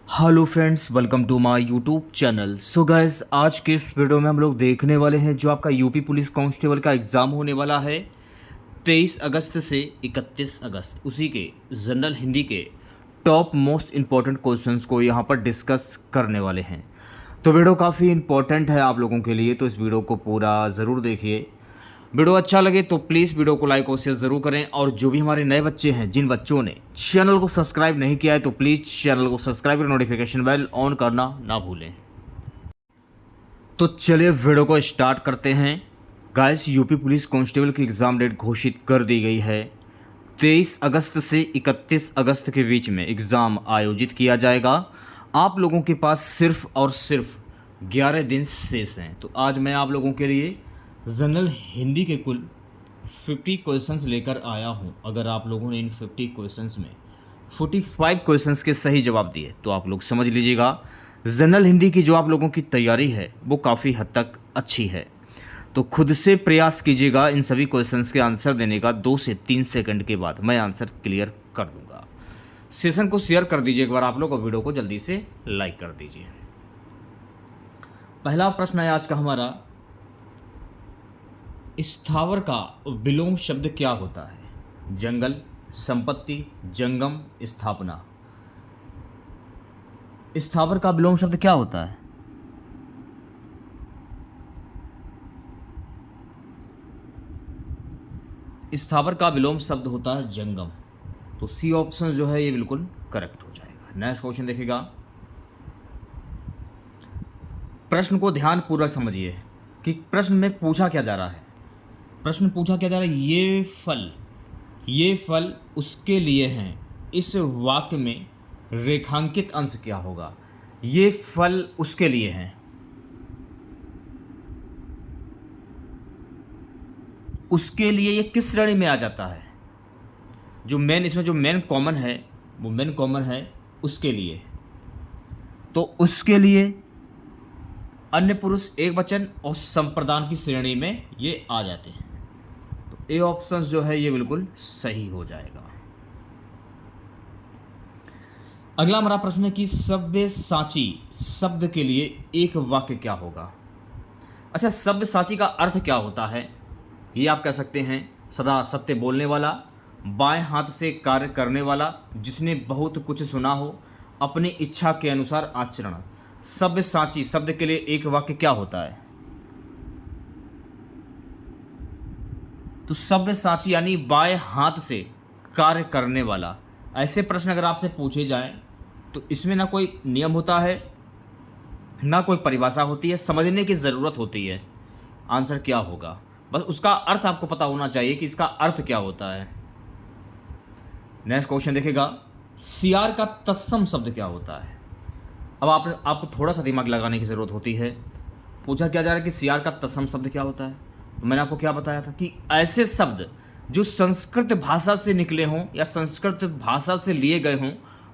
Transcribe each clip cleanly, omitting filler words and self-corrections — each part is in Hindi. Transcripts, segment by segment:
Hello friends, welcome to my YouTube channel. So guys, आज के इस वीडियो में हम लोग देखने वाले हैं जो आपका यूपी पुलिस कांस्टेबल का एग्ज़ाम होने वाला है 23 अगस्त से 31 अगस्त। उसी के जनरल हिंदी के टॉप मोस्ट इम्पॉर्टेंट क्वेश्चंस को यहाँ पर डिस्कस करने वाले हैं। तो वीडियो काफ़ी इम्पोर्टेंट है आप लोगों के लिए, तो इस वीडियो को पूरा ज़रूर देखिए। वीडियो अच्छा लगे तो प्लीज़ वीडियो को लाइक और शेयर ज़रूर करें। और जो भी हमारे नए बच्चे हैं, जिन बच्चों ने चैनल को सब्सक्राइब नहीं किया है, तो प्लीज़ चैनल को सब्सक्राइब कर नोटिफिकेशन बेल ऑन करना ना भूलें। तो चलिए वीडियो को स्टार्ट करते हैं। गाइस, यूपी पुलिस कांस्टेबल की एग्ज़ाम डेट घोषित कर दी गई है। 23 अगस्त से 31 अगस्त के बीच में एग्ज़ाम आयोजित किया जाएगा। आप लोगों के पास सिर्फ और सिर्फ 11 दिन शेष हैं। तो आज मैं आप लोगों के लिए जनरल हिंदी के कुल 50 क्वेश्चंस लेकर आया हूं। अगर आप लोगों ने इन 50 क्वेश्चंस में 45 क्वेश्चंस के सही जवाब दिए तो आप लोग समझ लीजिएगा जनरल हिंदी की जो आप लोगों की तैयारी है वो काफ़ी हद तक अच्छी है। तो खुद से प्रयास कीजिएगा इन सभी क्वेश्चंस के आंसर देने का। 2 से 3 सेकंड के बाद मैं आंसर क्लियर कर दूंगा। सेशन को शेयर कर दीजिए एक बार आप लोग, और वीडियो को जल्दी से लाइक कर दीजिए। पहला प्रश्न है आज का हमारा, स्थावर का विलोम शब्द क्या होता है? जंगल, संपत्ति, जंगम, स्थापना। स्थावर का विलोम शब्द क्या होता है? स्थावर का विलोम शब्द होता है जंगम। तो सी ऑप्शन जो है ये बिल्कुल करेक्ट हो जाएगा। नेक्स्ट क्वेश्चन देखिएगा। प्रश्न को ध्यानपूर्वक समझिए कि प्रश्न में पूछा क्या जा रहा है। प्रश्न पूछा क्या जा रहा है, ये फल उसके लिए हैं। इस वाक्य में रेखांकित अंश क्या होगा? ये फल उसके लिए हैं। उसके लिए ये किस श्रेणी में आ जाता है? जो मेन, इसमें जो मेन कॉमन है वो मेन कॉमन है उसके लिए। तो उसके लिए अन्य पुरुष एक वचन और संप्रदान की श्रेणी में ये आ जाते हैं। ए ऑप्शन जो है ये बिल्कुल सही हो जाएगा। अगला हमारा प्रश्न है कि सव्यसाची शब्द के लिए एक वाक्य क्या होगा? अच्छा, सव्यसाची का अर्थ क्या होता है? ये आप कह सकते हैं सदा सत्य बोलने वाला, बाएं हाथ से कार्य करने वाला, जिसने बहुत कुछ सुना हो, अपनी इच्छा के अनुसार आचरण। सव्यसाची शब्द के लिए एक वाक्य क्या होता है? तो सव्यसाची यानी बाएं हाथ से कार्य करने वाला। ऐसे प्रश्न अगर आपसे पूछे जाएं तो इसमें ना कोई नियम होता है, ना कोई परिभाषा होती है, समझने की ज़रूरत होती है आंसर क्या होगा। बस उसका अर्थ आपको पता होना चाहिए कि इसका अर्थ क्या होता है। नेक्स्ट क्वेश्चन देखेगा, सियार का तत्सम शब्द क्या होता है? अब आपको थोड़ा सा दिमाग लगाने की ज़रूरत होती है। पूछा क्या जा रहा है कि सियार का तत्सम शब्द क्या होता है? तो मैंने आपको क्या बताया था कि ऐसे शब्द जो संस्कृत भाषा से निकले हों या संस्कृत भाषा से लिए गए हों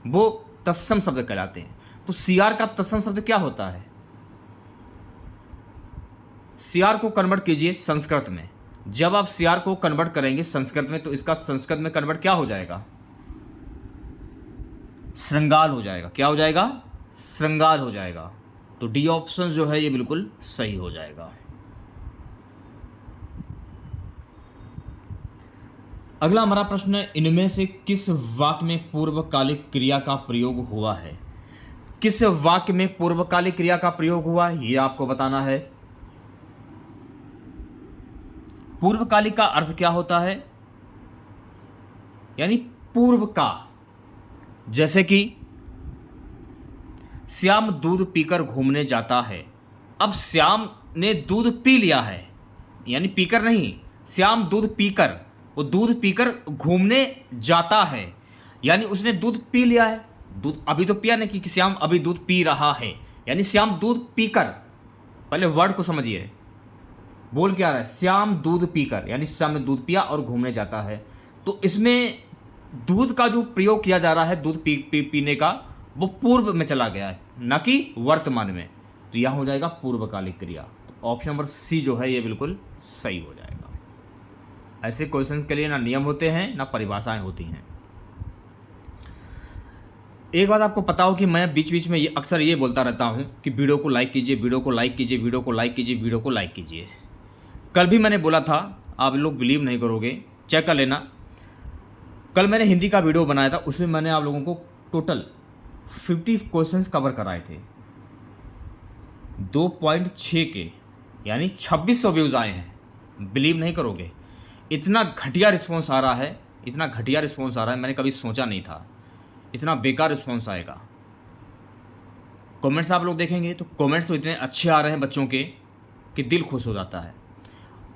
वो तत्सम शब्द कहलाते हैं। तो सियार का तत्सम शब्द क्या होता है? सियार को कन्वर्ट कीजिए संस्कृत में। जब आप सियार को कन्वर्ट करेंगे संस्कृत में तो इसका संस्कृत में कन्वर्ट क्या हो जाएगा? श्रृंगार हो जाएगा। क्या हो जाएगा? श्रृंगार हो जाएगा। तो डी ऑप्शन जो है ये बिल्कुल सही हो जाएगा। अगला हमारा प्रश्न है, इनमें से किस वाक्य में पूर्वकालिक क्रिया का प्रयोग हुआ है? किस वाक्य में पूर्वकालिक क्रिया का प्रयोग हुआ है ये आपको बताना है। पूर्वकालिक का अर्थ क्या होता है? यानी पूर्व का। जैसे कि श्याम दूध पीकर घूमने जाता है। अब श्याम ने दूध पी लिया है, यानी पीकर नहीं, श्याम दूध पीकर, वो दूध पीकर घूमने जाता है, यानी उसने दूध पी लिया है। दूध अभी तो पिया नहीं, कि श्याम अभी दूध पी रहा है, यानी श्याम दूध पीकर। पहले वर्ड को समझिए, बोल क्या रहा है? श्याम दूध पीकर, यानी श्याम ने दूध पिया और घूमने जाता है। तो इसमें दूध का जो प्रयोग किया जा रहा है, दूध पीने का, वो पूर्व में चला गया है, ना कि वर्तमान में। तो यह हो जाएगा पूर्वकालिक क्रिया। तो ऑप्शन नंबर सी जो है ये बिल्कुल सही हो जाएगा। ऐसे क्वेश्चंस के लिए ना नियम होते हैं ना परिभाषाएं होती हैं। एक बात आपको पता हो कि मैं बीच बीच में ये अक्सर ये बोलता रहता हूँ कि वीडियो को लाइक कीजिए, वीडियो को लाइक कीजिए, वीडियो को लाइक कीजिए, वीडियो को लाइक कीजिए। कल भी मैंने बोला था, आप लोग बिलीव नहीं करोगे, चेक कर लेना। कल मैंने हिंदी का वीडियो बनाया था, उसमें मैंने आप लोगों को टोटल 50 क्वेश्चंस कवर कराए थे 2.6 के, यानी 2600 व्यूज़ आए हैं। बिलीव नहीं करोगे, इतना घटिया रिस्पॉन्स आ रहा है, इतना घटिया रिस्पॉन्स आ रहा है, मैंने कभी सोचा नहीं था इतना बेकार रिस्पॉन्स आएगा। कमेंट्स आप लोग देखेंगे तो कमेंट्स तो इतने अच्छे आ रहे हैं बच्चों के कि दिल खुश हो जाता है।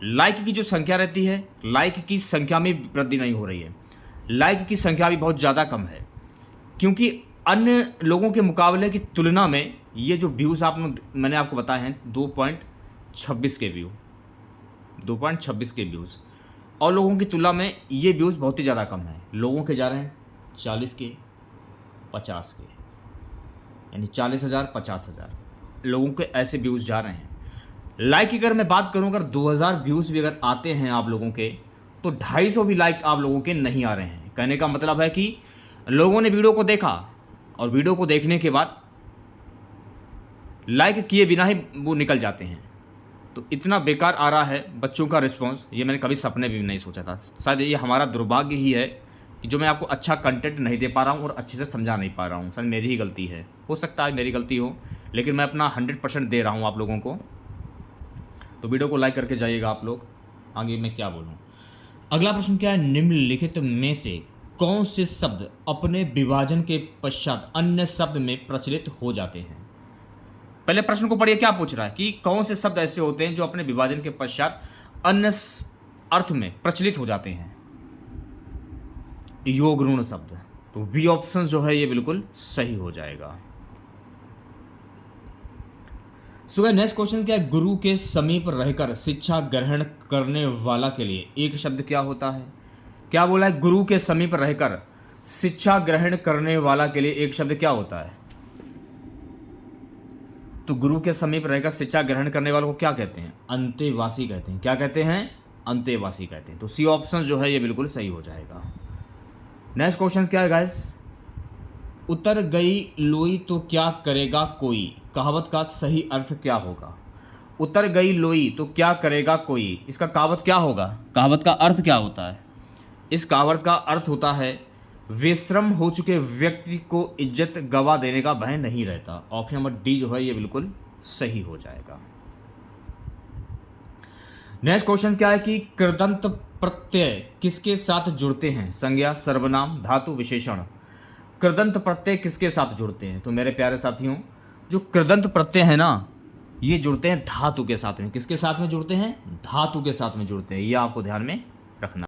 लाइक की जो संख्या रहती है, लाइक की संख्या में वृद्धि नहीं हो रही है, लाइक की संख्या भी बहुत ज़्यादा कम है, क्योंकि अन्य लोगों के मुकाबले की तुलना में ये जो व्यूज़ मैंने आपको बताए हैं 2.26 के व्यू, 2.26 के व्यूज़, और लोगों की तुलना में ये व्यूज़ बहुत ही ज़्यादा कम है। लोगों के जा रहे हैं 40 के, 50 के, यानी 40,000 50,000 लोगों के ऐसे व्यूज़ जा रहे हैं। लाइक की अगर मैं बात करूं, अगर 2000 व्यूज़ भी अगर आते हैं आप लोगों के, तो 250 भी लाइक आप लोगों के नहीं आ रहे हैं। कहने का मतलब है कि लोगों ने वीडियो को देखा और वीडियो को देखने के बाद लाइक किए बिना ही वो निकल जाते हैं। तो इतना बेकार आ रहा है बच्चों का रिस्पॉन्स, ये मैंने कभी सपने भी नहीं सोचा था। शायद ये हमारा दुर्भाग्य ही है कि जो मैं आपको अच्छा कंटेंट नहीं दे पा रहा हूँ और अच्छे से समझा नहीं पा रहा हूँ। शायद मेरी ही गलती है, हो सकता है मेरी गलती हो, लेकिन मैं अपना 100% दे रहा हूँ आप लोगों को। तो वीडियो को लाइक करके जाइएगा आप लोग। आगे मैं क्या बोलूँ। अगला प्रश्न क्या है, निम्नलिखित में से कौन से शब्द अपने विभाजन के पश्चात अन्य शब्द में प्रचलित हो जाते हैं। पहले प्रश्न को पढ़िए, क्या पूछ रहा है कि कौन से शब्द ऐसे होते हैं जो अपने विभाजन के पश्चात अन्य अर्थ में प्रचलित हो जाते हैं। योग ऋण शब्द, तो बी ऑप्शन जो है ये बिल्कुल सही हो जाएगा। सो नेक्स्ट क्वेश्चन क्या है, गुरु के समीप रहकर शिक्षा ग्रहण करने वाला के लिए एक शब्द क्या होता है। क्या बोला है, गुरु के समीप रहकर शिक्षा ग्रहण करने वाला के लिए एक शब्द क्या होता है। तो गुरु के समीप रहकर शिक्षा ग्रहण करने वालों को क्या कहते हैं, अंतेवासी कहते हैं। क्या कहते हैं, अंतेवासी कहते हैं। तो सी ऑप्शन जो है ये बिल्कुल सही हो जाएगा। नेक्स्ट क्वेश्चन क्या है गाइस, उतर गई लोई तो क्या करेगा कोई, कहावत का सही अर्थ क्या होगा। उतर गई लोई तो क्या करेगा कोई, इसका कहावत क्या होगा, कहावत का अर्थ क्या होता है। इस कहावत का अर्थ होता है, बेश्रम हो चुके व्यक्ति को इज्जत गवा देने का भय नहीं रहता। ऑप्शन नंबर डी जो है ये बिल्कुल सही हो जाएगा। नेक्स्ट क्वेश्चन क्या है कि कृदंत प्रत्यय किसके साथ जुड़ते हैं, संज्ञा, सर्वनाम, धातु, विशेषण। कृदंत प्रत्यय किसके साथ जुड़ते हैं। तो मेरे प्यारे साथियों, जो कृदंत प्रत्यय है ना, ये जुड़ते हैं धातु के साथ में। किसके साथ में जुड़ते हैं, धातु के साथ में जुड़ते हैं। ये आपको ध्यान में रखना।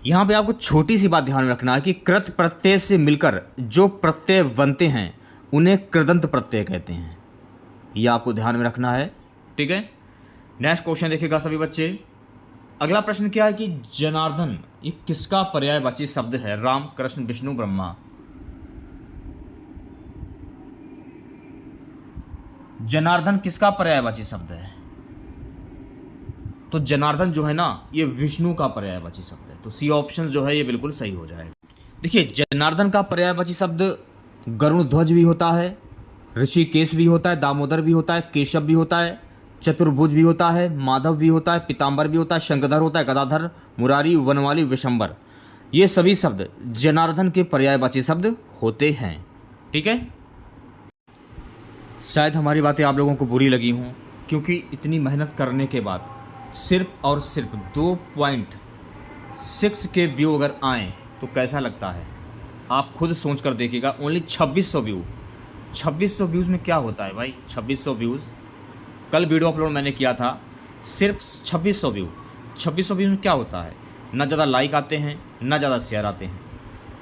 यहाँ पे आपको छोटी सी बात ध्यान रखना है कि कृत प्रत्यय से मिलकर जो प्रत्यय बनते हैं उन्हें कृदंत प्रत्यय कहते हैं। ये आपको ध्यान में रखना है, ठीक है। नेक्स्ट क्वेश्चन देखिएगा सभी बच्चे। अगला प्रश्न क्या है कि जनार्दन ये किसका पर्यायवाची शब्द है, राम, कृष्ण, विष्णु, ब्रह्मा। जनार्दन किसका पर्यायवाची शब्द है। तो जनार्दन जो है ना, ये विष्णु का पर्यायवाची शब्द है। तो सी ऑप्शन जो है ये बिल्कुल सही हो जाएगा। देखिए, जनार्दन का पर्यायवाची शब्द गरुण ध्वज भी होता है, ऋषिकेश भी होता है, दामोदर भी होता है, केशव भी होता है, चतुर्भुज भी होता है, माधव भी होता है, पीताम्बर भी होता है, शंखधर होता है, गदाधर, मुरारी, वनवाली, विशंबर। ये सभी शब्द जनार्दन के पर्यायवाची शब्द होते हैं, ठीक है। शायद हमारी बातें आप लोगों को बुरी लगी हों, क्योंकि इतनी मेहनत करने के बाद सिर्फ और सिर्फ 2.6 के व्यू अगर आएँ तो कैसा लगता है, आप खुद सोच कर देखिएगा। ओनली 2600 व्यू, 2600 व्यूज़ में क्या होता है भाई। 2600 व्यूज़, कल वीडियो अपलोड मैंने किया था, सिर्फ 2600 व्यू। 2600 व्यूज़ में क्या होता है, ना ज़्यादा लाइक आते हैं, ना ज़्यादा शेयर आते हैं।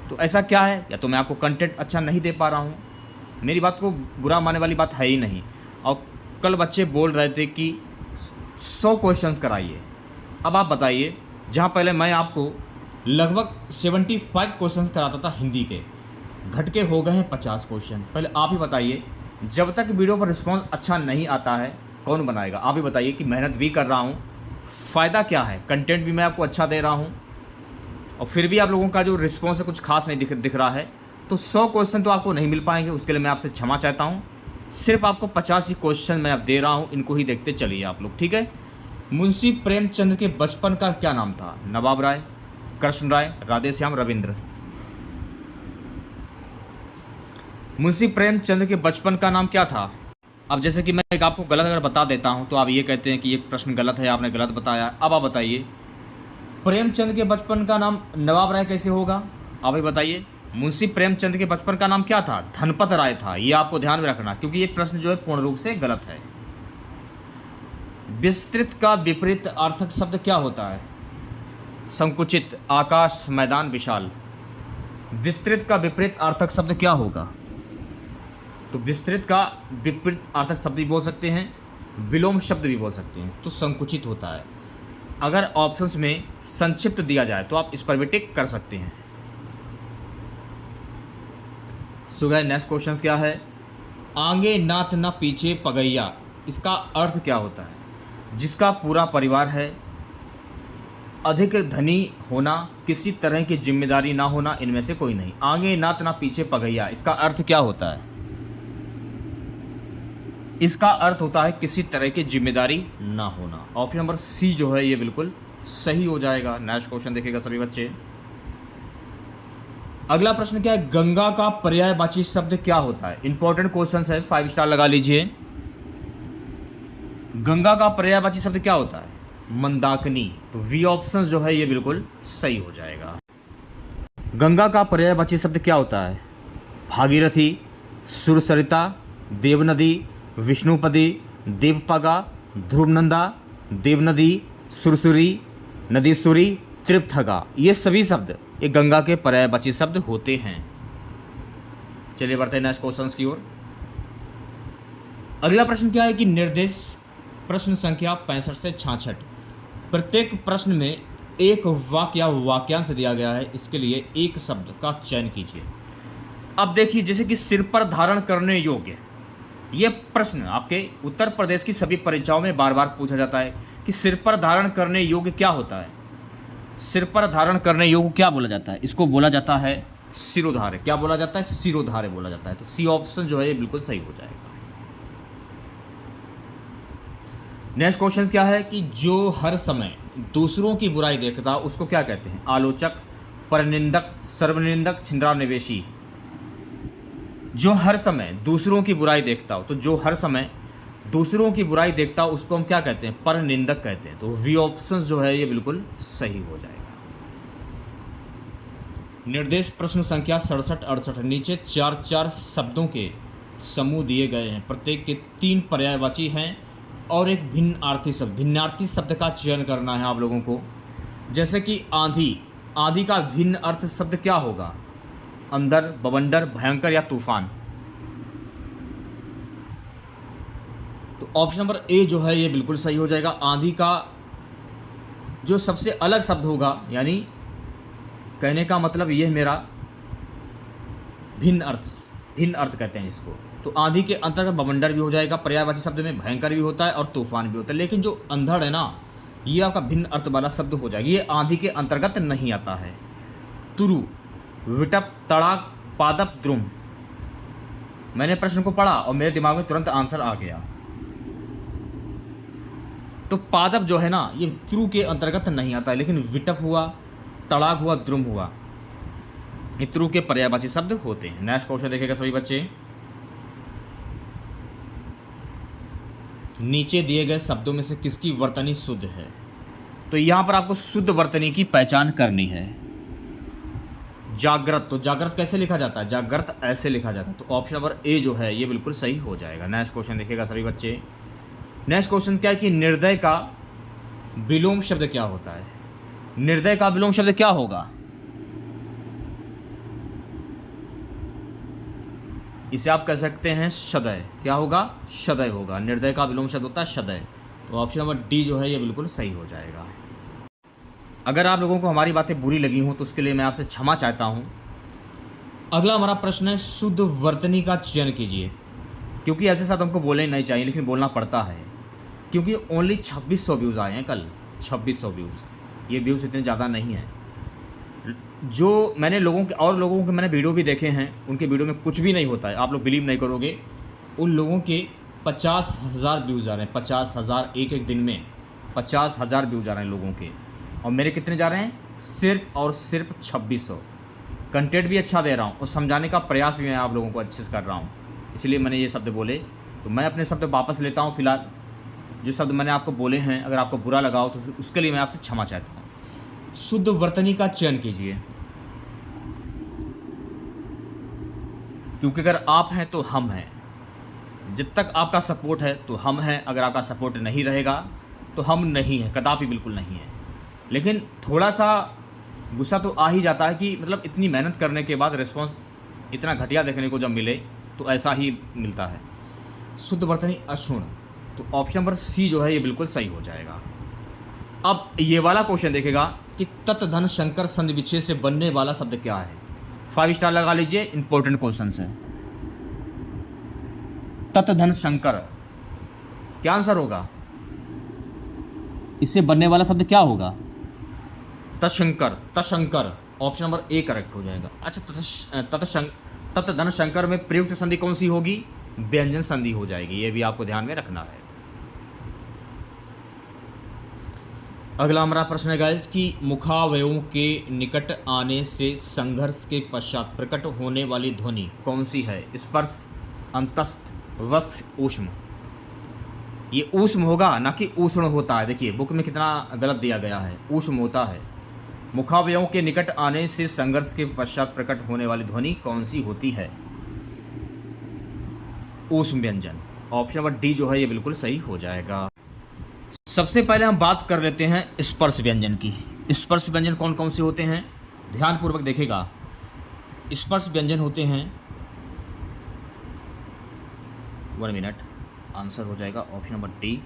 तो ऐसा क्या है, या तो मैं आपको कंटेंट अच्छा नहीं दे पा रहा हूँ, मेरी बात को बुरा मानने वाली बात है ही नहीं। और कल बच्चे बोल रहे थे कि 100 क्वेश्चंस कराइए। अब आप बताइए, जहाँ पहले मैं आपको लगभग 75 क्वेश्चंस कराता था हिंदी के, घट के हो गए हैं 50 क्वेश्चन। पहले आप ही बताइए, जब तक वीडियो पर रिस्पॉन्स अच्छा नहीं आता है कौन बनाएगा। आप ही बताइए कि मेहनत भी कर रहा हूँ, फ़ायदा क्या है, कंटेंट भी मैं आपको अच्छा दे रहा हूँ और फिर भी आप लोगों का जो रिस्पॉन्स है कुछ खास नहीं दिख रहा है। तो 100 क्वेश्चन तो आपको नहीं मिल पाएंगे, उसके लिए मैं आपसे क्षमा चाहता हूँ। सिर्फ आपको 50 ही क्वेश्चन मैं अब दे रहा हूँ, इनको ही देखते चलिए आप लोग, ठीक है। मुंशी प्रेमचंद के बचपन का क्या नाम था? नवाब राय, कृष्ण राय, राधेश्याम, रविंद्र। मुंशी प्रेमचंद के बचपन का नाम क्या था? अब जैसे कि मैं एक आपको गलत अगर बता देता हूं तो आप ये कहते हैं कि ये प्रश्न गलत है, आपने गलत बताया। अब आप बताइए प्रेमचंद के बचपन का नाम नवाब राय कैसे होगा? आप ही बताइए। मुंशी प्रेमचंद के बचपन का नाम क्या था? धनपत राय था। ये आपको ध्यान में रखना, क्योंकि ये प्रश्न जो है पूर्ण रूप से गलत है। विस्तृत का विपरीत अर्थक शब्द क्या होता है? संकुचित, आकाश, मैदान, विशाल। विस्तृत का विपरीत अर्थक शब्द क्या होगा? तो विस्तृत का विपरीत अर्थक शब्द भी बोल सकते हैं, विलोम शब्द भी बोल सकते हैं, तो संकुचित होता है। अगर ऑप्शंस में संक्षिप्त दिया जाए तो आप इस पर भी टिक कर सकते हैं। सो गाइस, नेक्स्ट क्वेश्चन क्या है? आगे नाथ न पीछे पगैया, इसका अर्थ क्या होता है? जिसका पूरा परिवार है, अधिक धनी होना, किसी तरह की जिम्मेदारी ना होना, इनमें से कोई नहीं। आगे नाथ न पीछे पगैया, इसका अर्थ क्या होता है? इसका अर्थ होता है किसी तरह की जिम्मेदारी ना होना। ऑप्शन नंबर सी जो है ये बिल्कुल सही हो जाएगा। नेक्स्ट क्वेश्चन देखिएगा सभी बच्चे। अगला प्रश्न क्या है? गंगा का पर्यायवाची शब्द क्या होता है? इंपॉर्टेंट क्वेश्चन है, 5 स्टार लगा लीजिए। गंगा का पर्यायवाची शब्द क्या होता है? मंदाकिनी। तो वी ऑप्शन जो है ये बिल्कुल सही हो जाएगा। गंगा का पर्यायवाची शब्द क्या होता है? भागीरथी, सुरसरिता, देवनदी, विष्णुपदी, देवपगा, ध्रुवनंदा, देवनदी, सुरसुरी, नदीसुरी, त्रिपथगा। ये सभी शब्द ये गंगा के पर्यायवाची शब्द होते हैं। चलिए बढ़ते हैं नेक्स्ट क्वेश्चन की ओर। अगला प्रश्न क्या है कि निर्देश प्रश्न संख्या 65 से 66। प्रत्येक प्रश्न में एक वाक्य या वाक्यांश दिया गया है, इसके लिए एक शब्द का चयन कीजिए। अब देखिए, जैसे कि सिर पर धारण करने योग्य, ये प्रश्न आपके उत्तर प्रदेश की सभी परीक्षाओं में बार बार पूछा जाता है कि सिर पर धारण करने योग्य क्या होता है? सिर पर धारण करने योग्य क्या बोला जाता है? इसको बोला जाता है सिरोधार्य। क्या बोला जाता है? सिरोधार्य बोला जाता है। तो सी ऑप्शन जो है ये बिल्कुल सही हो जाएगा। नेक्स्ट क्वेश्चन क्या है कि जो हर समय दूसरों की बुराई देखता उसको क्या कहते हैं? आलोचक, परनिंदक, सर्वनिंदक, छिंद्रानिवेशी। जो हर समय दूसरों की बुराई देखता हो, तो जो हर समय दूसरों की बुराई देखता हो उसको हम क्या कहते हैं? परनिंदक कहते हैं। तो वी ऑप्शन जो है ये बिल्कुल सही हो जाएगा। निर्देश प्रश्न संख्या 67-68। नीचे 4-4 शब्दों के समूह दिए गए हैं, प्रत्येक के 3 पर्यायवाची हैं और एक भिन्नार्थी शब्द। भिन्नार्थी शब्द का चयन करना है आप लोगों को। जैसे कि आंधी, आंधी का भिन्न अर्थ शब्द क्या होगा? अंदर, बवंडर, भयंकर या तूफान। तो ऑप्शन नंबर ए जो है ये बिल्कुल सही हो जाएगा। आंधी का जो सबसे अलग शब्द होगा, यानी कहने का मतलब ये मेरा भिन्न अर्थ कहते हैं इसको। तो आंधी के अंतर्गत बवंडर भी हो जाएगा, पर्यायवाची शब्द में भयंकर भी होता है और तूफान भी होता है। लेकिन जो अंधड़ है ना, ये आपका भिन्न अर्थ वाला शब्द हो जाएगा, ये आंधी के अंतर्गत नहीं आता है। तुरु, विटप, तड़ाक, पादप, द्रुम। मैंने प्रश्न को पढ़ा और मेरे दिमाग में तुरंत आंसर आ गया। तो पादप जो है ना, ये तुरु के अंतर्गत नहीं आता है, लेकिन विटप हुआ, तड़ाक हुआ, द्रुम हुआ, ये तुरु के पर्यायवाची शब्द होते हैं। नेक्स्ट क्वेश्चन देखेगा सभी बच्चे। नीचे दिए गए शब्दों में से किसकी वर्तनी शुद्ध है? तो यहां पर आपको शुद्ध वर्तनी की पहचान करनी है। जागृत, तो जागृत कैसे लिखा जाता है? जागृत ऐसे लिखा जाता है। तो ऑप्शन नंबर ए जो है ये बिल्कुल सही हो जाएगा। नेक्स्ट क्वेश्चन देखिएगा सभी बच्चे। नेक्स्ट क्वेश्चन क्या है कि निर्दय का विलोम शब्द क्या होता है? निर्दय का विलोम शब्द क्या होगा? इसे आप कह सकते हैं सदय। क्या होगा? सदय होगा। निर्दय का विलोम शब्द होता है सदय। तो ऑप्शन नंबर डी जो है ये बिल्कुल सही हो जाएगा। अगर आप लोगों को हमारी बातें बुरी लगी हों तो उसके लिए मैं आपसे क्षमा चाहता हूं। अगला हमारा प्रश्न है शुद्ध वर्तनी का चयन कीजिए। क्योंकि ऐसे साथ हमको बोलना नहीं चाहिए, लेकिन बोलना पड़ता है, क्योंकि ओनली 2600 व्यूज़ आए हैं कल। 2600 व्यूज़, ये व्यूज़ इतने ज़्यादा नहीं हैं। जो मैंने लोगों के मैंने वीडियो भी देखे हैं, उनके वीडियो में कुछ भी नहीं होता है, आप लोग बिलीव नहीं करोगे। उन लोगों के 50,000 व्यूज़ आ रहे हैं, 50,000 एक एक दिन में 50,000 व्यूज़ आ रहे हैं लोगों के, और मेरे कितने जा रहे हैं? सिर्फ और सिर्फ 2600। कंटेंट भी अच्छा दे रहा हूँ और समझाने का प्रयास भी मैं आप लोगों को अच्छे से कर रहा हूँ, इसलिए मैंने ये शब्द बोले। तो मैं अपने शब्द वापस लेता हूँ। फिलहाल जो शब्द मैंने आपको बोले हैं, अगर आपको बुरा लगा हो तो उसके लिए मैं आपसे क्षमा चाहता हूँ। शुद्ध वर्तनी का चयन कीजिए, क्योंकि अगर आप हैं तो हम हैं। जब तक आपका सपोर्ट है तो हम हैं, अगर आपका सपोर्ट नहीं रहेगा तो हम नहीं हैं, कदापि बिल्कुल नहीं है। लेकिन थोड़ा सा गुस्सा तो आ ही जाता है कि मतलब इतनी मेहनत करने के बाद रिस्पॉन्स इतना घटिया देखने को जब मिले तो ऐसा ही मिलता है। शुद्ध वर्तनी अक्षुण, तो ऑप्शन नंबर सी जो है ये बिल्कुल सही हो जाएगा। अब ये वाला क्वेश्चन देखेगा कि तत् धन शंकर संधि विच्छेद से बनने वाला शब्द क्या है। 5 स्टार लगा लीजिए, इंपॉर्टेंट क्वेश्चन है। तत् धन शंकर क्या आंसर होगा? इससे बनने वाला शब्द क्या होगा? तशंकर, तशंकर, ऑप्शन नंबर ए करेक्ट हो जाएगा। अच्छा, तत् धन शंकर में प्रयुक्त संधि कौन सी होगी? व्यंजन संधि हो जाएगी, ये भी आपको ध्यान में रखना है। अगला हमारा प्रश्न है गाइस कि मुखावयवों के निकट आने से संघर्ष के पश्चात प्रकट होने वाली ध्वनि कौन सी है? स्पर्श, अंतस्थ, वत्स, ऊष्म। ये ऊष्म होगा, ना कि उष्ण होता है। देखिए बुक में कितना गलत दिया गया है, ऊष्म होता है। मुखावयवों के निकट आने से संघर्ष के पश्चात प्रकट होने वाली ध्वनि कौन सी होती है? ऊष्म व्यंजन, ऑप्शन नंबर डी जो है ये बिल्कुल सही हो जाएगा। सबसे पहले हम बात कर लेते हैं स्पर्श व्यंजन की। स्पर्श व्यंजन कौन कौन से होते हैं? ध्यानपूर्वक देखेगा। स्पर्श व्यंजन होते हैं, 1 मिनट, आंसर हो जाएगा ऑप्शन नंबर डी,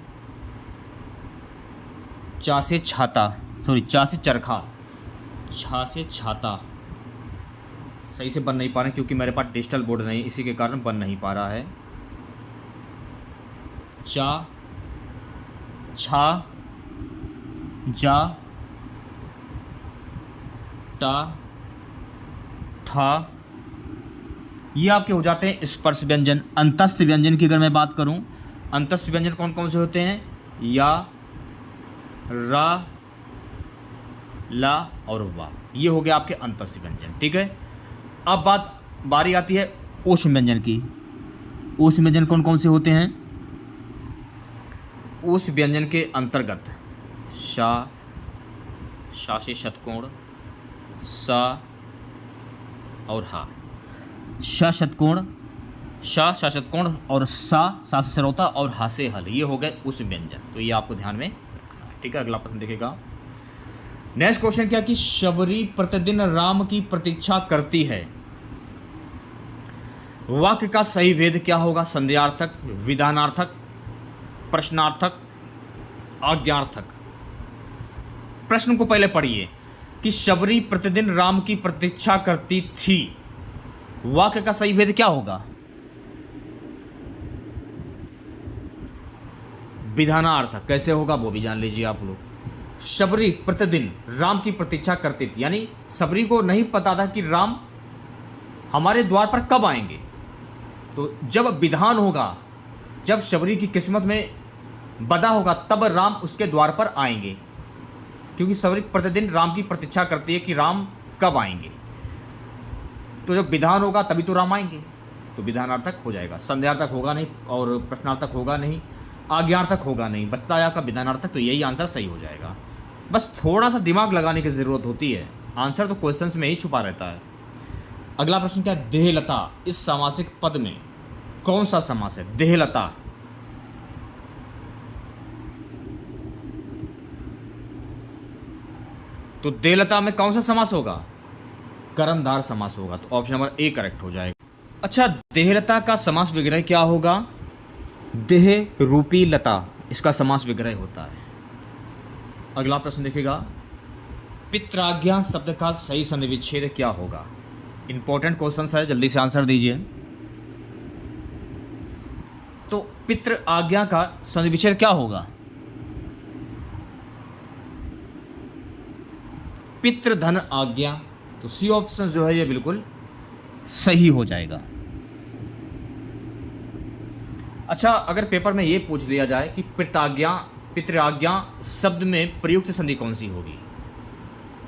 चा से छाता, सॉरी चा से चरखा, छा से छाता। सही से बन नहीं पा रहे क्योंकि मेरे पास डिजिटल बोर्ड नहीं, इसी के कारण बन नहीं पा रहा है। चा, छा, जा, टा, ठा, ये आपके हो जाते हैं स्पर्श व्यंजन। अंतस्थ व्यंजन की अगर मैं बात करूं, अंतस्थ व्यंजन कौन कौन से होते हैं? या, रा, ला और वा, ये हो गया आपके अंतस्थ व्यंजन। ठीक है, अब बारी आती है ऊष्म व्यंजन की। ऊष्म व्यंजन कौन कौन से होते हैं? उस व्यंजन के अंतर्गत शा, शा से षटकोण, सा और हा। शा षटकोण, शा षटकोण और सा से सरौता और हा से हल, ये हो गए उस व्यंजन। तो ये आपको ध्यान में रखना है। ठीक है, अगला प्रश्न देखेगा। नेक्स्ट क्वेश्चन क्या कि शबरी प्रतिदिन राम की प्रतीक्षा करती है। वाक्य का सही वेद क्या होगा? संदेहार्थक, विधानार्थक, प्रश्नार्थक, आज्ञार्थक। प्रश्न को पहले पढ़िए कि शबरी प्रतिदिन राम की प्रतीक्षा करती थी। वाक्य का सही वेद क्या होगा? विधानार्थक। कैसे होगा वो भी जान लीजिए आप लोग। शबरी प्रतिदिन राम की प्रतीक्षा करती थी, यानी शबरी को नहीं पता था कि राम हमारे द्वार पर कब आएंगे। तो जब विधान होगा, जब शबरी की किस्मत में बदा होगा, तब राम उसके द्वार पर आएंगे, क्योंकि शबरी प्रतिदिन राम की प्रतीक्षा करती है कि राम कब आएंगे। तो जब विधान होगा तभी तो राम आएंगे, तो विधानार्थक हो जाएगा। संदेहार्थक होगा नहीं और प्रश्नार्थक होगा नहीं, आज्ञार्थक होगा नहीं, बचता है आपका विधानार्थक। तो यही आंसर सही हो जाएगा। बस थोड़ा सा दिमाग लगाने की ज़रूरत होती है, आंसर तो क्वेश्चंस में ही छुपा रहता है। अगला प्रश्न क्या है? देहलता, इस सामासिक पद में कौन सा समास है? देहलता, तो देहलता में कौन सा समास होगा? कर्मधार समास होगा, तो ऑप्शन नंबर ए करेक्ट हो जाएगा। अच्छा, देहलता का समास विग्रह क्या होगा? देह रूपी लता, इसका समास विग्रह होता है। अगला प्रश्न देखिएगा, पित्राज्ञा शब्द का सही संधि विच्छेद क्या होगा? इंपॉर्टेंट क्वेश्चन है, जल्दी से आंसर दीजिए। तो पितृ आज्ञा का संधि विच्छेद क्या होगा? पितृधन आज्ञा, तो सी ऑप्शन जो है ये बिल्कुल सही हो जाएगा। अच्छा, अगर पेपर में ये पूछ लिया जाए कि पितृआज्ञा शब्द में प्रयुक्त संधि कौन सी होगी,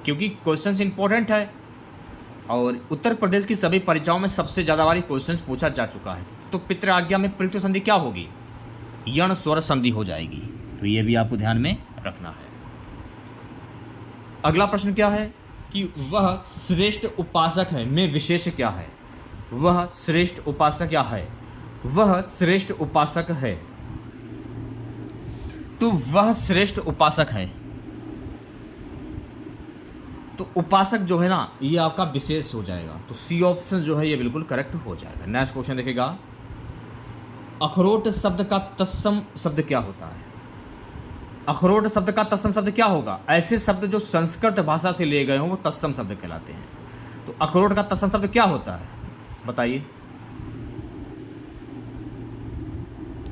क्योंकि क्वेश्चन इंपॉर्टेंट है और उत्तर प्रदेश की सभी परीक्षाओं में सबसे ज़्यादा बार क्वेश्चन पूछा जा चुका है, तो पितृआज्ञा में प्रयुक्त संधि क्या होगी? यण स्वर संधि हो जाएगी। तो ये भी आपको ध्यान में रखना है। अगला प्रश्न क्या है कि वह श्रेष्ठ उपासक है में विशेष क्या है? वह श्रेष्ठ उपासक क्या है? वह श्रेष्ठ उपासक है। तो वह श्रेष्ठ उपासक है, तो उपासक जो है ना ये आपका विशेष हो जाएगा। तो सी ऑप्शन जो है ये बिल्कुल करेक्ट हो जाएगा। नेक्स्ट क्वेश्चन देखिएगा, अखरोट शब्द का तत्सम शब्द क्या होता है? अखरोट शब्द का तत्सम शब्द क्या होगा? ऐसे शब्द जो संस्कृत भाषा से लिए गए हों वो तत्सम शब्द कहलाते हैं। तो अखरोट का तत्सम शब्द क्या होता है बताइए?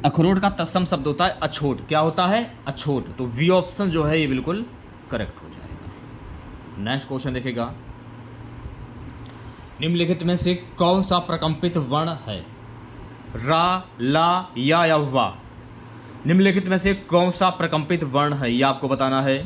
अखरोट का तत्सम शब्द होता है अछोट। क्या होता है? अछोट। तो वी ऑप्शन जो है ये बिल्कुल करेक्ट हो जाएगा। नेक्स्ट क्वेश्चन देखिएगा, निम्नलिखित में से कौन सा प्रकंपित वर्ण है? रा, ला या वा? निम्नलिखित में से कौन सा प्रकंपित वर्ण है यह आपको बताना है।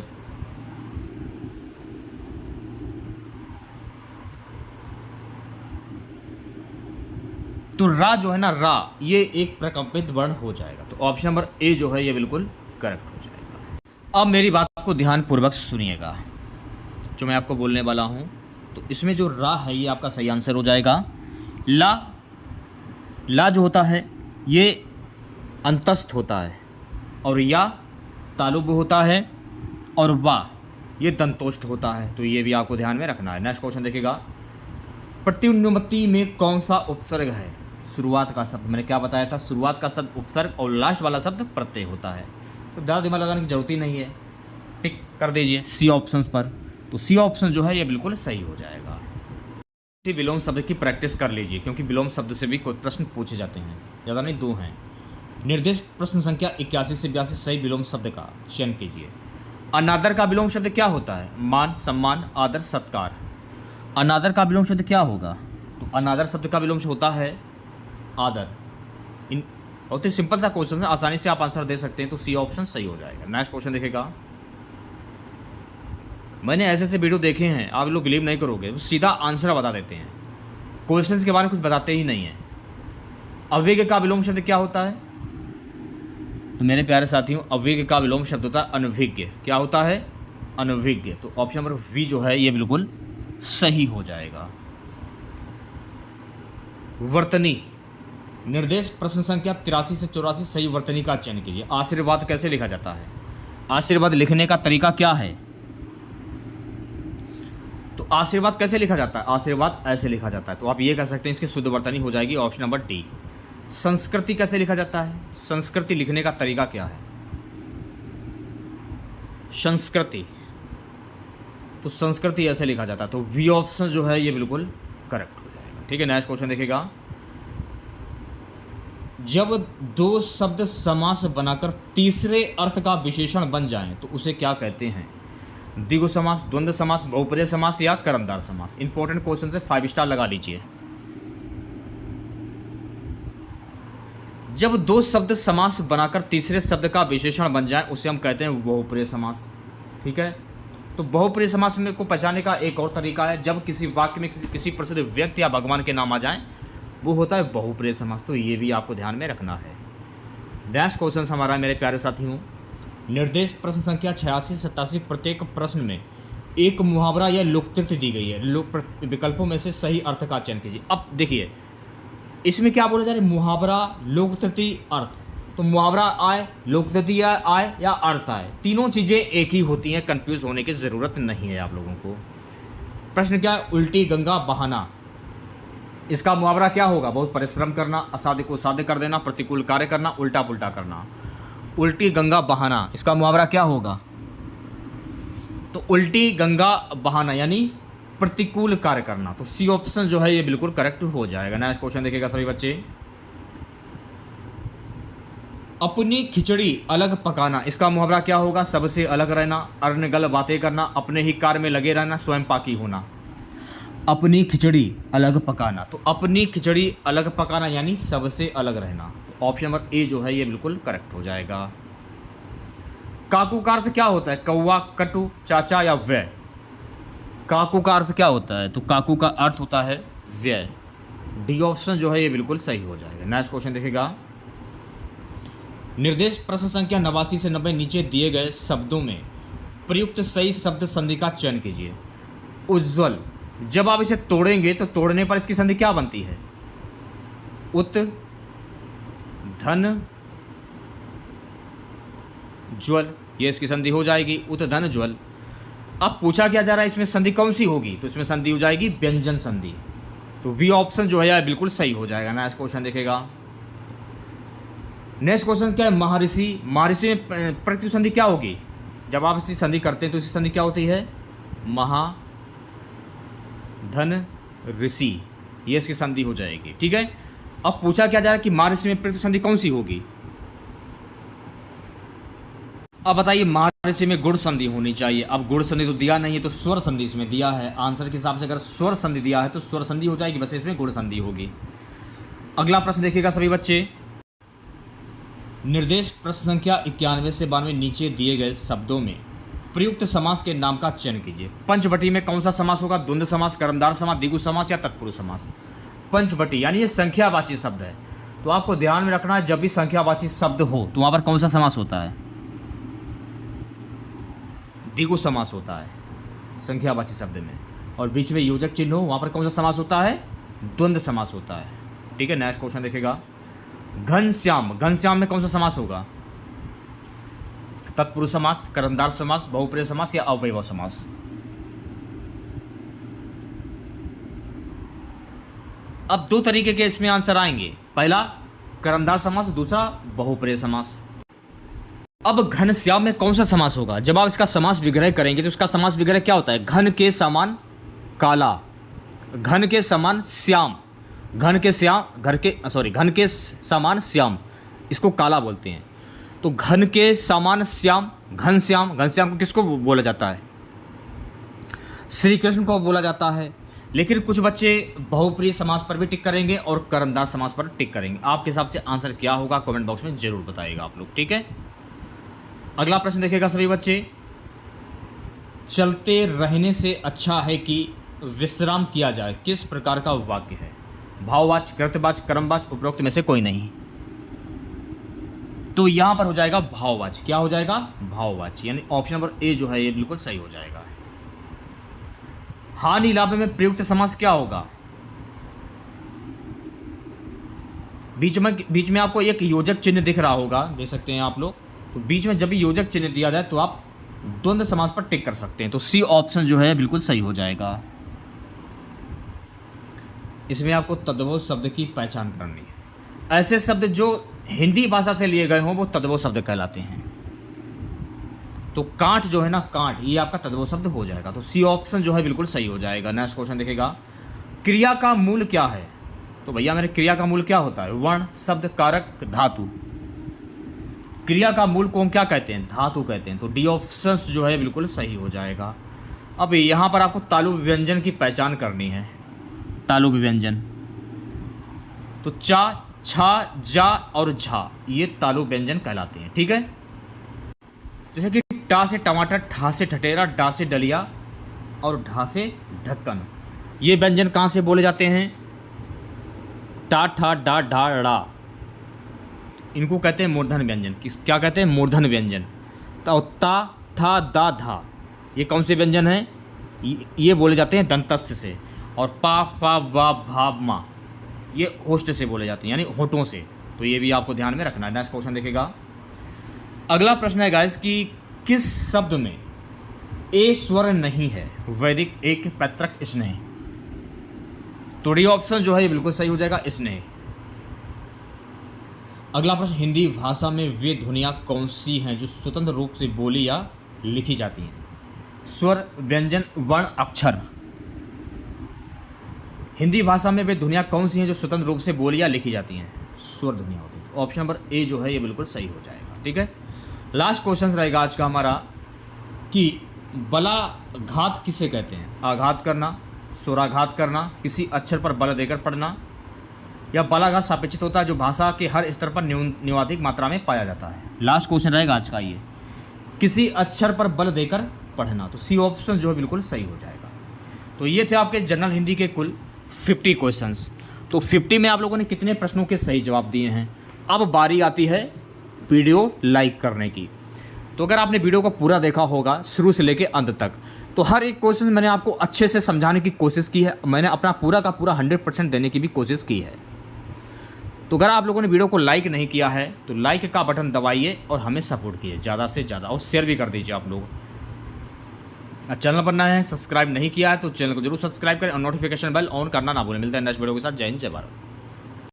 तो रा जो है ना, रा ये एक प्रकंपित वर्ण हो जाएगा। तो ऑप्शन नंबर ए जो है ये बिल्कुल करेक्ट हो जाएगा। अब मेरी बात को ध्यानपूर्वक सुनिएगा जो मैं आपको बोलने वाला हूं। तो इसमें जो रा है ये आपका सही आंसर हो जाएगा। ला जो होता है ये अंतस्थ होता है, और या तालुब होता है, और वा ये दंतोष्ठ होता है। तो ये भी आपको ध्यान में रखना है। नेक्स्ट क्वेश्चन देखिएगा, प्रतिउन्नति में कौन सा उपसर्ग है? शुरुआत का शब्द, मैंने क्या बताया था, शुरुआत का शब्द उपसर्ग और लास्ट वाला शब्द प्रत्यय होता है। तो ज़्यादा दिमाग लगाने की जरूरत ही नहीं है, टिक कर दीजिए सी ऑप्शन पर। तो सी ऑप्शन जो है ये बिल्कुल सही हो जाएगा। इसी विलोम शब्द की प्रैक्टिस कर लीजिए, क्योंकि विलोम शब्द से भी कोई प्रश्न पूछे जाते हैं, ज़्यादा नहीं, 2 हैं। निर्देश प्रश्न संख्या 81 से 82 सही विलोम शब्द का चयन कीजिए। अनादर का विलोम शब्द क्या होता है? मान, सम्मान, आदर, सत्कार। अनादर का विलोम शब्द क्या होगा? तो अनादर शब्द का विलोम होता है आदर। इन बहुत ही सिंपल सा क्वेश्चन है, आसानी से आप आंसर दे सकते हैं। तो सी ऑप्शन सही हो जाएगा। नेक्स्ट क्वेश्चन देखेगा, मैंने ऐसे वीडियो देखे हैं, आप लोग बिलीव नहीं करोगे, वो सीधा आंसर बता देते हैं, क्वेश्चंस के बारे में कुछ बताते ही नहीं है। अव्यय का विलोम शब्द क्या होता है? तो मेरे प्यारे साथियों, अव्यय का विलोम शब्द होता है अनभिज्ञ। क्या होता है? अनभिज्ञ। तो ऑप्शन नंबर वी जो है ये बिल्कुल सही हो जाएगा। वर्तनी, निर्देश प्रश्न संख्या 83 से 84 सही वर्तनी का चयन कीजिए। आशीर्वाद कैसे लिखा जाता है? आशीर्वाद लिखने का तरीका क्या है? तो आशीर्वाद कैसे लिखा जाता है? आशीर्वाद ऐसे लिखा जाता है। तो आप ये कह सकते हैं इसकी शुद्ध वर्तनी हो जाएगी ऑप्शन नंबर डी। संस्कृति कैसे लिखा जाता है? संस्कृति लिखने का तरीका क्या है? संस्कृति, तो संस्कृति ऐसे लिखा जाता है। तो वी ऑप्शन जो है ये बिल्कुल करेक्ट हो जाएगा। ठीक है, नेक्स्ट क्वेश्चन देखिएगा, जब 2 शब्द समास बनाकर तीसरे अर्थ का विशेषण बन जाएं तो उसे क्या कहते हैं? द्विगु समास, द्वंद्व समास, बहुपर्याय समास या कर्मधारय समास। इंपॉर्टेंट क्वेश्चन है, 5 स्टार लगा लीजिए। जब 2 शब्द समास बनाकर तीसरे शब्द का विशेषण बन जाए उसे हम कहते हैं बहुप्रिय समास। ठीक है, तो बहुप्रिय समास में को पहचानने का एक और तरीका है, जब किसी वाक्य में किसी प्रसिद्ध व्यक्ति या भगवान के नाम आ जाएं वो होता है बहुप्रिय समास। तो ये भी आपको ध्यान में रखना है। नेक्स्ट क्वेश्चन हमारा मेरे प्यारे साथियों, निर्देश प्रश्न संख्या 86 से 87 प्रत्येक प्रश्न में एक मुहावरा या लोककृति दी गई है। विकल्पों में से सही अर्थ का चयन कीजिए। अब देखिए इसमें क्या बोला जा रहा है, मुहावरा, लोककृति, अर्थ। तो मुहावरा आए, लोककृति आए या अर्थ आए, तीनों चीज़ें एक ही होती हैं, कंफ्यूज होने की ज़रूरत नहीं है आप लोगों को। प्रश्न क्या है, उल्टी गंगा बहाना। इसका मुहावरा क्या होगा? बहुत परिश्रम करना, असाध्य को साध्य कर देना, प्रतिकूल कार्य करना, उल्टा पुल्टा करना। उल्टी गंगा बहाना, इसका मुहावरा क्या होगा? तो उल्टी गंगा बहाना यानी प्रतिकूल कार्य करना। तो सी ऑप्शन जो है ये बिल्कुल करेक्ट हो जाएगा। नेक्स्ट क्वेश्चन देखिएगा सभी बच्चे, अपनी खिचड़ी अलग पकाना, इसका मुहावरा क्या होगा? सबसे अलग रहना, अर्नगल बातें करना, अपने ही कार्य में लगे रहना, स्वयं पाकी होना। अपनी खिचड़ी अलग पकाना, तो अपनी खिचड़ी अलग पकाना यानी सबसे अलग रहना। ऑप्शन नंबर ए जो है ये बिल्कुल करेक्ट हो जाएगा। काकू का अर्थ क्या होता है? कौवा, कटु, चाचा या व्यय? काकू का अर्थ क्या होता है? तो काकू का अर्थ होता है व्यय। डी ऑप्शन जो है ये बिल्कुल सही हो जाएगा। नेक्स्ट क्वेश्चन देखेगा, निर्देश प्रश्न संख्या 89 से 90 नीचे दिए गए शब्दों में प्रयुक्त सही शब्द संधि का चयन कीजिए। उज्ज्वल, जब आप इसे तोड़ेंगे तो तोड़ने पर इसकी संधि क्या बनती है? उत, धन, ज्वल, ये इसकी संधि हो जाएगी उत, धन, ज्वल। अब पूछा क्या जा रहा है इसमें संधि कौन सी होगी? तो इसमें संधि हो जाएगी व्यंजन संधि। तो बी ऑप्शन जो है यार बिल्कुल सही हो जाएगा। नेक्स्ट क्वेश्चन देखेगा, नेक्स्ट क्वेश्चन क्या है? महर्षि, महर्षि में प्रत्यु संधि क्या होगी? जब आप इसकी संधि करते हैं तो इसकी संधि क्या होती है? महा, धन, ऋषि, ये इसकी संधि हो जाएगी। ठीक है, अब पूछा क्या जा रहा है कि महर्षि में प्रत्यु संधि कौन सी होगी? अब बताइए, महर्षि में गुण संधि होनी चाहिए। अब गुण संधि तो दिया नहीं है तो स्वर संधि इसमें दिया है। आंसर के हिसाब से अगर स्वर संधि दिया है तो स्वर संधि हो जाएगी, बस इसमें गुण संधि होगी। अगला प्रश्न देखिएगा सभी बच्चे, निर्देश प्रश्न संख्या 91 से 92 नीचे दिए गए शब्दों में प्रयुक्त समास के नाम का चयन कीजिए। पंचवटी में कौन सा समास होगा? द्वंद्व समास, कर्मधार समास, द्विगु समास या तत्पुरुष समास? पंचवटी यानी ये संख्यावाची शब्द है, तो आपको ध्यान में रखना है जब भी संख्यावाची शब्द हो तो वहां पर कौन सा समास होता है? द्विगु समास होता है संख्यावाची शब्द में, और बीच में योजक चिन्ह हो वहां पर कौन सा समास होता है? द्वंद्व समास होता है। ठीक है, नेक्स्ट क्वेश्चन देखेगा, घनश्याम, घनश्याम में कौन सा समास होगा? तत्पुरुष समास, कर्मधार समास, बहुप्रिय समास या अवयव समास? अब दो तरीके के इसमें आंसर आएंगे, पहला कर्मधार समास, दूसरा बहुप्रिय समास। अब घनश्याम में कौन सा समास होगा? जब आप इसका समास विग्रह करेंगे तो इसका समास विग्रह क्या होता है? घन के समान काला, घन के समान श्याम, घन के समान श्याम, इसको काला बोलते हैं। तो घन के समान श्याम, घनश्याम, घनश्याम को किसको बोला जाता है? श्री कृष्ण को बोला जाता है। लेकिन कुछ बच्चे बहुप्रिय समास पर भी टिक करेंगे और कर्मधार समास पर टिक करेंगे। आपके हिसाब से आंसर क्या होगा कमेंट बॉक्स में जरूर बताइएगा आप लोग। ठीक है, अगला प्रश्न देखिएगा सभी बच्चे, चलते रहने से अच्छा है कि विश्राम किया जाए किस प्रकार का वाक्य है? भाववाच, कृतवाच, कर्मवाच, उपरोक्त में से कोई नहीं। तो यहां पर हो जाएगा भाववाच। क्या हो जाएगा? भाववाच, यानी ऑप्शन नंबर ए जो है ये बिल्कुल सही हो जाएगा। हानि लाभ में प्रयुक्त समास क्या होगा? बीच में आपको एक योजक चिन्ह दिख रहा होगा, देख सकते हैं आप लोग। तो बीच में जब भी योजक चिन्ह दिया जाए तो आप द्वंद्व समास पर टिक कर सकते हैं। तो सी ऑप्शन जो है बिल्कुल सही हो जाएगा। इसमें आपको तद्भव शब्द की पहचान करनी है। ऐसे शब्द जो हिंदी भाषा से लिए गए हों वो तद्भव शब्द कहलाते हैं। तो कांट जो है ना, कांट, ये आपका तद्भव शब्द हो जाएगा। तो सी ऑप्शन जो है बिल्कुल सही हो जाएगा। नेक्स्ट क्वेश्चन देखेगा, क्रिया का मूल क्या है? तो भैया मेरे क्रिया का मूल क्या होता है? वर्ण, शब्द, कारक, धातु। क्रिया का मूल को हम क्या कहते हैं? धातु कहते हैं। तो डी ऑप्शन जो है बिल्कुल सही हो जाएगा। अब यहाँ पर आपको तालु व्यंजन की पहचान करनी है। तालु व्यंजन, तो चा, छा, जा और झा, ये तालु व्यंजन कहलाते हैं। ठीक है, जैसे कि टा से टमाटर, ठा से ठठेरा, डा से डलिया और ढा से ढक्कन, ये व्यंजन कहाँ से बोले जाते हैं? टा, ठा, डा, ढा, ड़ा, इनको कहते हैं मूर्धन व्यंजन। क्या कहते हैं? मूर्धन व्यंजन। तो ता, था, दा, धा, ये कौन से व्यंजन हैं? ये बोले जाते हैं दंतस्थ से। और पा, फा, वा, भा, मा, ये होस्ट से बोले जाते हैं, यानी होठों से। तो ये भी आपको ध्यान में रखना है। नेक्स्ट क्वेश्चन देखेगा, अगला प्रश्न है गाइस कि किस शब्द में ए स्वर नहीं है? वैदिक, एक, पैतृक, स्नेह। तो डी ऑप्शन जो है ये बिल्कुल सही हो जाएगा, स्नेह। अगला प्रश्न, हिंदी भाषा में वे ध्वनियाँ कौन सी हैं जो स्वतंत्र रूप से बोली या लिखी जाती हैं? स्वर, व्यंजन, वर्ण, अक्षर। हिंदी भाषा में वे ध्वनियाँ कौन सी हैं जो स्वतंत्र रूप से बोली या लिखी जाती हैं? स्वर ध्वनियाँ होती हैं। ऑप्शन नंबर ए जो है ये बिल्कुल सही हो जाएगा। ठीक है, लास्ट क्वेश्चन रहेगा आज का हमारा कि बला घात किसे कहते हैं? आघात करना, स्वराघात करना, किसी अक्षर पर बल देकर पढ़ना, या बलाघात सापेक्षित होता है जो भाषा के हर स्तर पर न्यूनाधिक मात्रा में पाया जाता है। लास्ट क्वेश्चन रहेगा आज का ये, किसी अक्षर पर बल देकर पढ़ना। तो सी ऑप्शन जो है बिल्कुल सही हो जाएगा। तो ये थे आपके जनरल हिंदी के कुल 50 क्वेश्चंस। तो 50 में आप लोगों ने कितने प्रश्नों के सही जवाब दिए हैं। अब बारी आती है वीडियो लाइक करने की। तो अगर आपने वीडियो को पूरा देखा होगा शुरू से लेकर अंत तक, तो हर एक क्वेश्चन मैंने आपको अच्छे से समझाने की कोशिश की है। मैंने अपना पूरा का पूरा 100% देने की भी कोशिश की है। तो अगर आप लोगों ने वीडियो को लाइक नहीं किया है तो लाइक का बटन दबाइए और हमें सपोर्ट कीजिए ज़्यादा से ज़्यादा, और शेयर भी कर दीजिए आप लोग। चैनल पर नया है, सब्सक्राइब नहीं किया है तो चैनल को जरूर सब्सक्राइब करें और नोटिफिकेशन बेल ऑन करना ना भूलें। मिलता है नेक्स्ट वीडियो के साथ। जय हिंद, जय भारत।